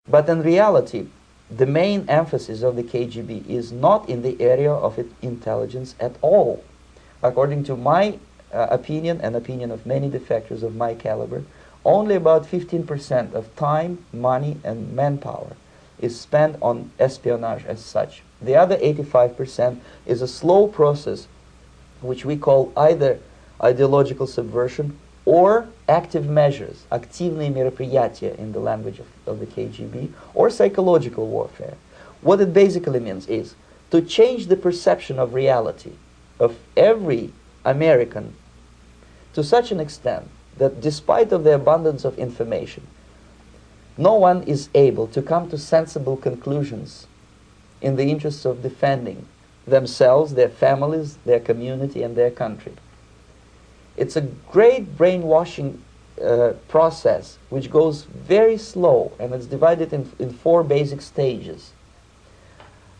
But in reality, the main emphasis of the KGB is not in the area of intelligence at all. According to my opinion and opinion of many defectors of my caliber, only about 15% of time, money, and manpower is spent on espionage as such. The other 85% is a slow process which we call either ideological subversion or active measures, активные мероприятия in the language of the KGB, or psychological warfare. What it basically means is to change the perception of reality of every American to such an extent that despite of the abundance of information, no one is able to come to sensible conclusions in the interests of defending themselves, their families, their community, and their country. It's a great brainwashing process which goes very slow, and it's divided in 4 basic stages.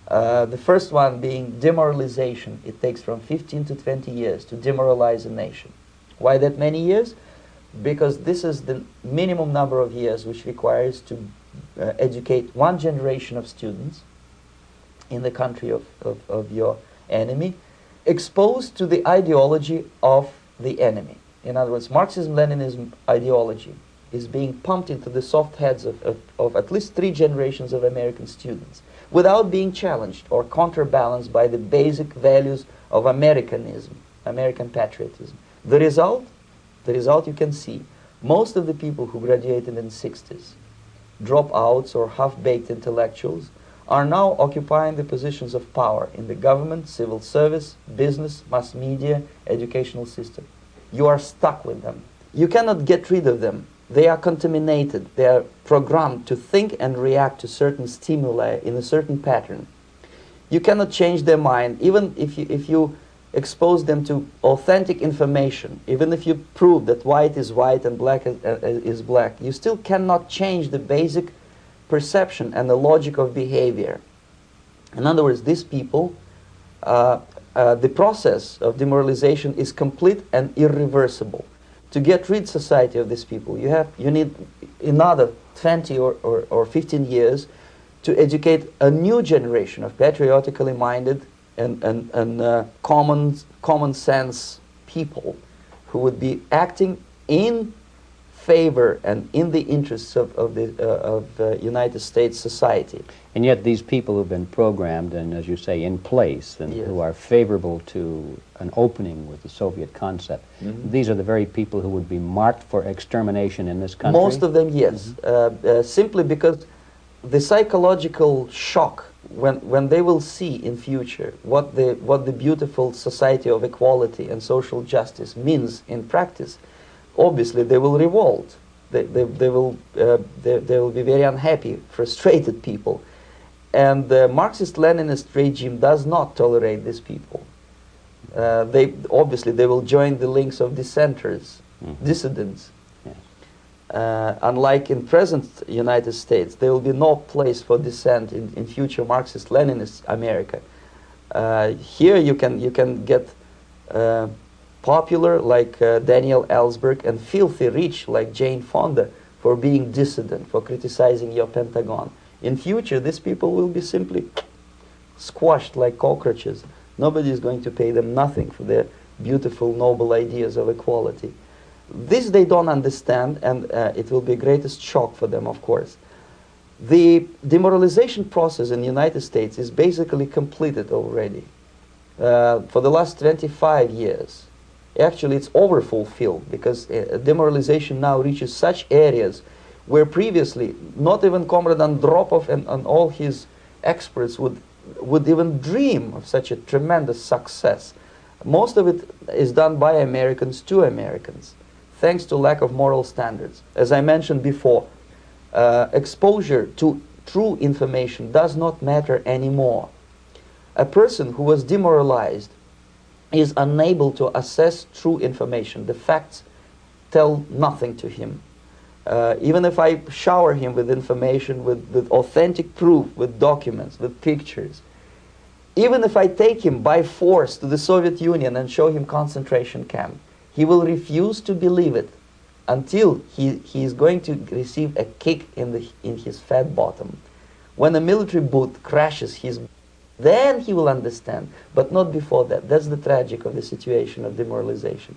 The first one being demoralization. It takes from 15 to 20 years to demoralize a nation. Why that many years? Because this is the minimum number of years which requires to educate one generation of students in the country of your enemy, exposed to the ideology of the enemy. In other words, Marxism-Leninism ideology is being pumped into the soft heads of at least 3 generations of American students without being challenged or counterbalanced by the basic values of Americanism, American patriotism. The result you can see. Most of the people who graduated in the 60s, dropouts or half-baked intellectuals, are now occupying the positions of power in the government, civil service, business, mass media, educational system. You are stuck with them. You cannot get rid of them. They are contaminated. They are programmed to think and react to certain stimuli in a certain pattern. You cannot change their mind, even if you expose them to authentic information, even if you prove that white is white and black is black, you still cannot change the basic perception and the logic of behavior. In other words, these people, the process of demoralization is complete and irreversible. To get rid society of these people, you need another 20 or 15 years to educate a new generation of patriotically minded and common sense people who would be acting in favor and in the interests of the United States society. And yet these people who've been programmed and, as you say, in place, and Yes. who are favorable to an opening with the Soviet concept, these are the very people who would be marked for extermination in this country? Most of them, yes. Simply because the psychological shock when they will see in future what the beautiful society of equality and social justice means in practice, obviously they will revolt. They will be very unhappy, frustrated people. And the Marxist-Leninist regime does not tolerate these people. Obviously they will join the links of dissenters, dissidents. Unlike in present United States, there will be no place for dissent in future Marxist-Leninist America. Here you can get popular like Daniel Ellsberg and filthy rich like Jane Fonda for being dissident, for criticizing your Pentagon. In future, these people will be simply squashed like cockroaches. Nobody is going to pay them nothing for their beautiful, noble ideas of equality. This they don't understand, and it will be greatest shock for them, of course. The demoralization process in the United States is basically completed already. For the last 25 years, actually it's overfulfilled, because demoralization now reaches such areas where previously not even Comrade Andropov and all his experts would even dream of such a tremendous success. Most of it is done by Americans to Americans, thanks to lack of moral standards. As I mentioned before, exposure to true information does not matter anymore. A person who was demoralized is unable to assess true information. The facts tell nothing to him. Even if I shower him with information, with authentic proof, with documents, with pictures, even if I take him by force to the Soviet Union and show him concentration camp, he will refuse to believe it until he is going to receive a kick in his fat bottom. When a military boot crashes his, then he will understand, but not before that. That's the tragic of the situation of demoralization.